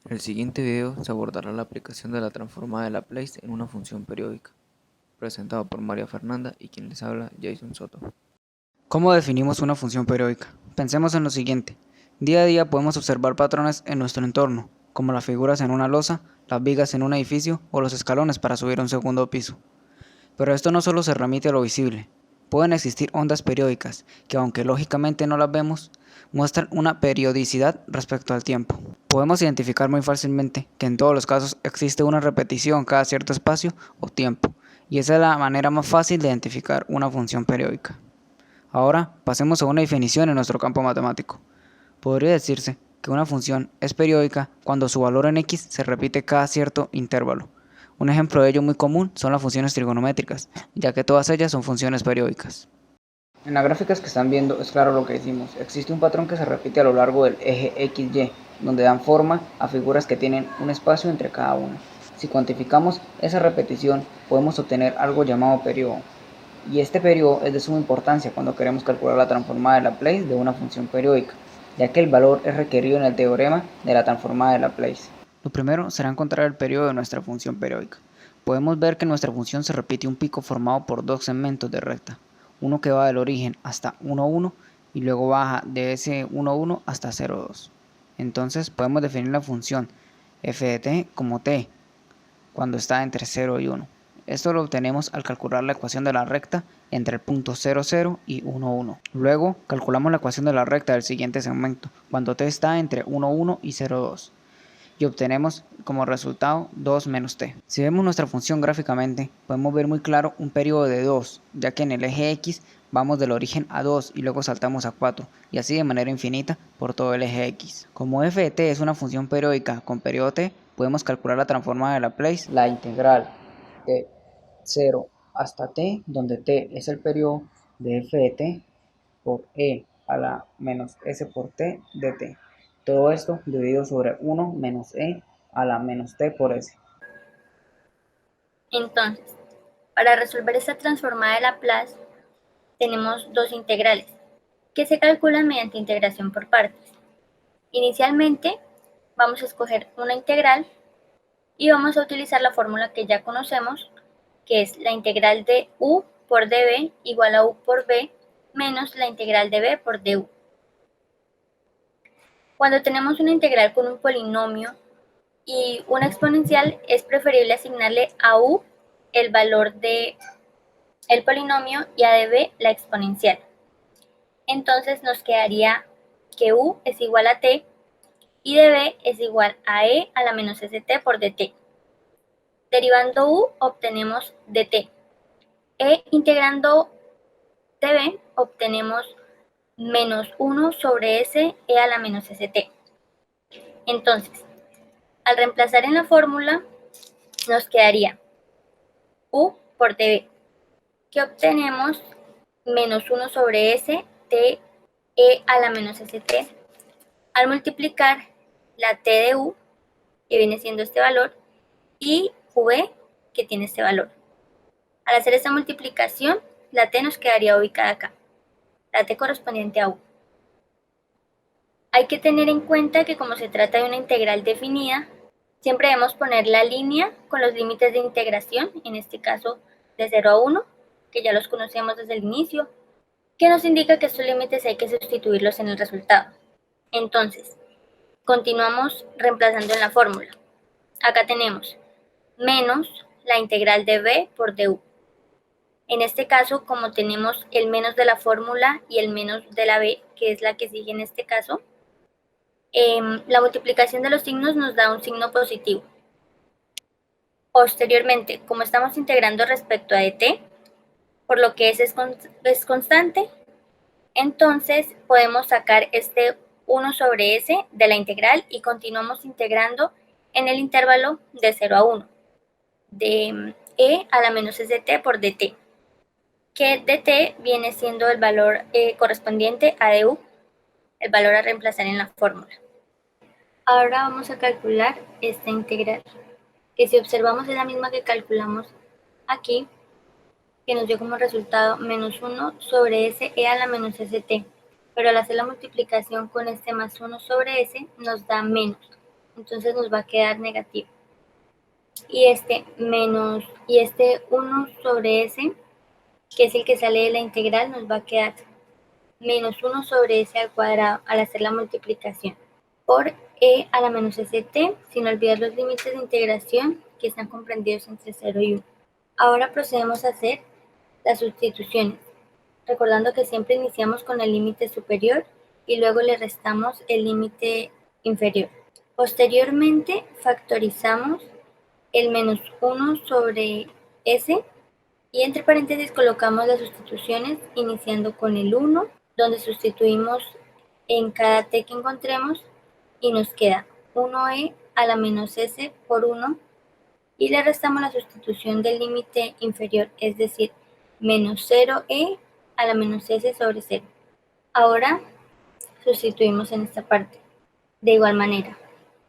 En el siguiente video se abordará la aplicación de la transformada de Laplace en una función periódica, presentado por María Fernanda y quien les habla, Jason Soto. ¿Cómo definimos una función periódica? Pensemos en lo siguiente. Día a día podemos observar patrones en nuestro entorno, como las figuras en una losa, las vigas en un edificio o los escalones para subir a un segundo piso. Pero esto no solo se remite a lo visible. Pueden existir ondas periódicas que, aunque lógicamente no las vemos, muestran una periodicidad respecto al tiempo. Podemos identificar muy fácilmente que en todos los casos existe una repetición cada cierto espacio o tiempo, y esa es la manera más fácil de identificar una función periódica. Ahora pasemos a una definición en nuestro campo matemático. Podría decirse que una función es periódica cuando su valor en x se repite cada cierto intervalo. Un ejemplo de ello muy común son las funciones trigonométricas, ya que todas ellas son funciones periódicas. En las gráficas que están viendo es claro lo que decimos. Existe un patrón que se repite a lo largo del eje XY, donde dan forma a figuras que tienen un espacio entre cada una. Si cuantificamos esa repetición, podemos obtener algo llamado periodo. Y este periodo es de suma importancia cuando queremos calcular la transformada de Laplace de una función periódica, ya que el valor es requerido en el teorema de la transformada de Laplace. Lo primero será encontrar el periodo de nuestra función periódica. Podemos ver que nuestra función se repite un pico formado por dos segmentos de recta, uno que va del origen hasta 1, 1 y luego baja de ese 1, 1 hasta 0, 2. Entonces podemos definir la función f de t como t cuando está entre 0 y 1. Esto lo obtenemos al calcular la ecuación de la recta entre el punto 0, 0 y 1, 1. Luego calculamos la ecuación de la recta del siguiente segmento, cuando t está entre 1, 1 y 0, 2. Y obtenemos como resultado 2 menos t. Si vemos nuestra función gráficamente, podemos ver muy claro un periodo de 2, ya que en el eje x vamos del origen a 2 y luego saltamos a 4, y así de manera infinita por todo el eje x. Como f de t es una función periódica con periodo t, podemos calcular la transformada de Laplace, la integral de 0 hasta t, donde t es el periodo de f de t por e a la menos s por t de t. Todo esto dividido sobre 1 menos e a la menos t por s. Entonces, para resolver esta transformada de Laplace, tenemos dos integrales que se calculan mediante integración por partes. Inicialmente, vamos a escoger una integral y vamos a utilizar la fórmula que ya conocemos, que es la integral de u por db igual a u por b menos la integral de b por du. Cuando tenemos una integral con un polinomio y una exponencial, es preferible asignarle a u el valor del polinomio y a db la exponencial. Entonces nos quedaría que u es igual a t y db es igual a e a la menos st por dt. Derivando u obtenemos dt. E integrando db obtenemos menos 1 sobre s e a la menos st. Entonces, al reemplazar en la fórmula, nos quedaría u por db, que obtenemos menos 1 sobre s t e a la menos st, al multiplicar la t de u, que viene siendo este valor, y v, que tiene este valor. Al hacer esta multiplicación, la t nos quedaría ubicada acá, la t correspondiente a u. Hay que tener en cuenta que como se trata de una integral definida, siempre debemos poner la línea con los límites de integración, en este caso de 0 a 1, que ya los conocemos desde el inicio, que nos indica que estos límites hay que sustituirlos en el resultado. Entonces, continuamos reemplazando en la fórmula. Acá tenemos menos la integral de b por du. En este caso, como tenemos el menos de la fórmula y el menos de la b, que es la que sigue en este caso, la multiplicación de los signos nos da un signo positivo. Posteriormente, como estamos integrando respecto a dt, por lo que es constante, entonces podemos sacar este 1 sobre s de la integral y continuamos integrando en el intervalo de 0 a 1, de e a la menos st por dt, que dt viene siendo el valor correspondiente a du, el valor a reemplazar en la fórmula. Ahora vamos a calcular esta integral, que si observamos es la misma que calculamos aquí, que nos dio como resultado menos 1 sobre s e a la menos st, pero al hacer la multiplicación con este más 1 sobre s nos da menos entonces nos va a quedar negativo. Y este 1 sobre s, que es el que sale de la integral, nos va a quedar menos 1 sobre s al cuadrado al hacer la multiplicación por e a la menos st, sin olvidar los límites de integración que están comprendidos entre 0 y 1. Ahora procedemos a hacer las sustituciones, recordando que siempre iniciamos con el límite superior y luego le restamos el límite inferior. Posteriormente factorizamos el menos 1 sobre s y entre paréntesis colocamos las sustituciones iniciando con el 1, donde sustituimos en cada t que encontremos y nos queda 1e a la menos s por 1 y le restamos la sustitución del límite inferior, es decir, menos 0e a la menos s sobre 0. Ahora sustituimos en esta parte. De igual manera,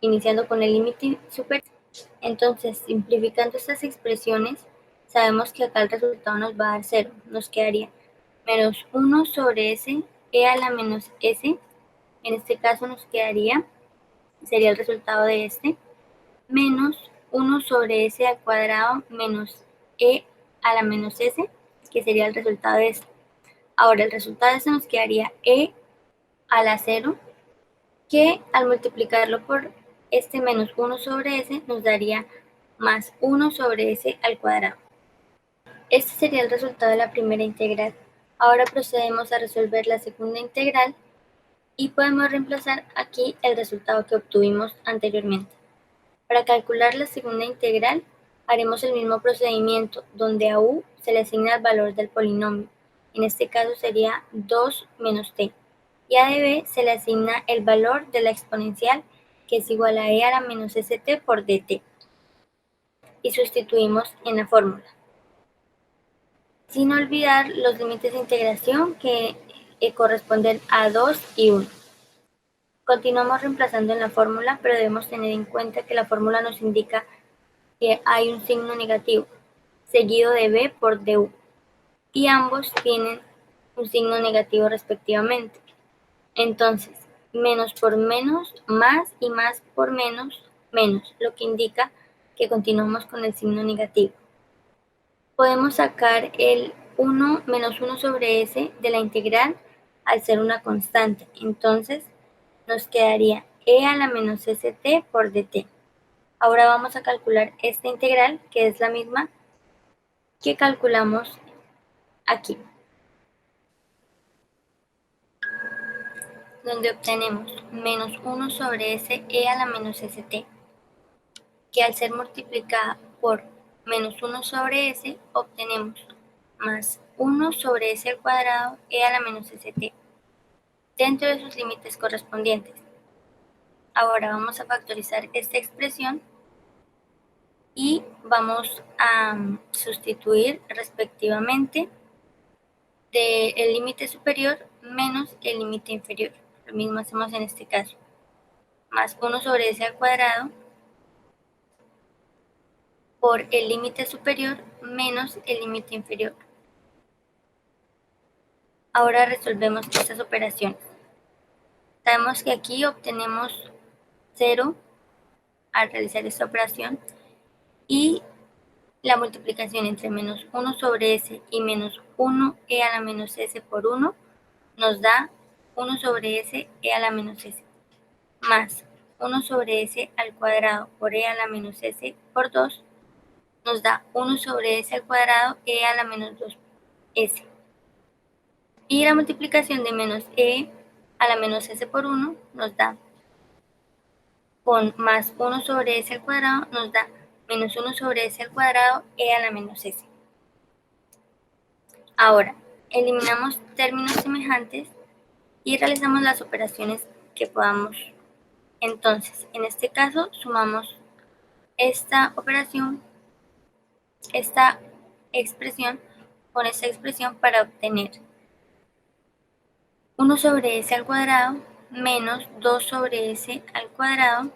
iniciando con el límite superior. Entonces, simplificando estas expresiones, sabemos que acá el resultado nos va a dar 0. Nos quedaría menos 1 sobre s, e a la menos s. En este caso nos quedaría, sería el resultado de este, menos 1 sobre s al cuadrado menos e a la menos s, que sería el resultado de este. Ahora, el resultado de este nos quedaría e a la 0, que al multiplicarlo por este menos 1 sobre s nos daría más 1 sobre s al cuadrado. Este sería el resultado de la primera integral. Ahora procedemos a resolver la segunda integral y podemos reemplazar aquí el resultado que obtuvimos anteriormente. Para calcular la segunda integral haremos el mismo procedimiento donde a u se le asigna el valor del polinomio. En este caso sería 2 menos t. Y a de b se le asigna el valor de la exponencial, que es igual a e a la menos st por dt. Y sustituimos en la fórmula. Sin olvidar los límites de integración que corresponden a 2 y 1. Continuamos reemplazando en la fórmula, pero debemos tener en cuenta que la fórmula nos indica que hay un signo negativo, seguido de b por du, y ambos tienen un signo negativo respectivamente. Entonces, menos por menos, más y más por menos, menos, lo que indica que continuamos con el signo negativo. Podemos sacar el 1 menos 1 sobre s de la integral al ser una constante. Entonces, nos quedaría e a la menos st por dt. Ahora vamos a calcular esta integral, que es la misma que calculamos aquí, donde obtenemos menos 1 sobre s e a la menos st, que al ser multiplicada por menos 1 sobre s, obtenemos más 1 sobre s al cuadrado e a la menos st, dentro de sus límites correspondientes. Ahora vamos a factorizar esta expresión y vamos a sustituir respectivamente del límite superior menos el límite inferior. Lo mismo hacemos en este caso. Más 1 sobre s al cuadrado por el límite superior menos el límite inferior. Ahora resolvemos estas operaciones. Sabemos que aquí obtenemos 0 al realizar esta operación y la multiplicación entre menos 1 sobre s y menos 1e a la menos s por 1 nos da 1 sobre s e a la menos s, más 1 sobre s al cuadrado por e a la menos s por 2 nos da 1 sobre s al cuadrado e a la menos 2s. Y la multiplicación de menos e a la menos s por 1 nos da, con más 1 sobre s al cuadrado, nos da menos 1 sobre s al cuadrado e a la menos s. Ahora, eliminamos términos semejantes y realizamos las operaciones que podamos. Entonces, en este caso, sumamos esta operación, esta expresión con esta expresión para obtener 1 sobre s al cuadrado menos 2 sobre s al cuadrado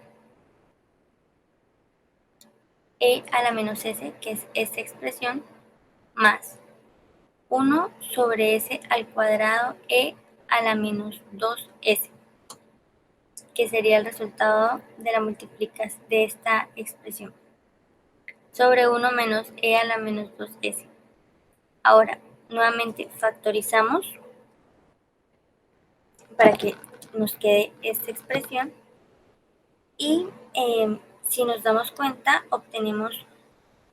e a la menos s, que es esta expresión, más 1 sobre s al cuadrado e a la menos 2s. que sería el resultado de la multiplicación de esta expresión, sobre 1 menos e a la menos 2s. Ahora, nuevamente factorizamos para que nos quede esta expresión y si nos damos cuenta obtenemos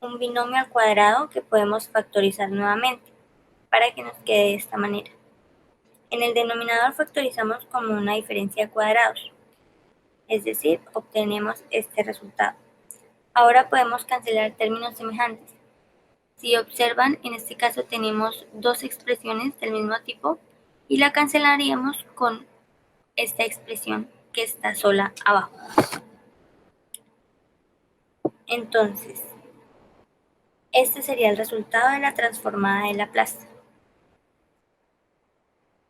un binomio al cuadrado que podemos factorizar nuevamente para que nos quede de esta manera. En el denominador factorizamos como una diferencia de cuadrados, es decir, obtenemos este resultado. Ahora podemos cancelar términos semejantes. Si observan, en este caso tenemos dos expresiones del mismo tipo y la cancelaríamos con esta expresión que está sola abajo. Entonces, este sería el resultado de la transformada de Laplace.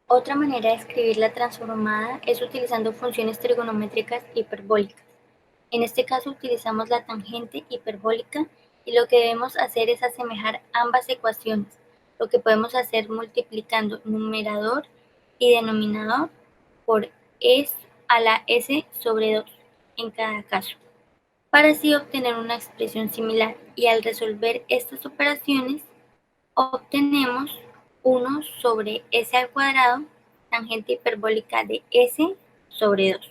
Otra manera de escribir la transformada es utilizando funciones trigonométricas hiperbólicas. En este caso utilizamos la tangente hiperbólica y lo que debemos hacer es asemejar ambas ecuaciones, lo que podemos hacer multiplicando numerador y denominador por s a la s sobre 2 en cada caso, para así obtener una expresión similar, y al resolver estas operaciones obtenemos 1 sobre s al cuadrado, tangente hiperbólica de s sobre 2.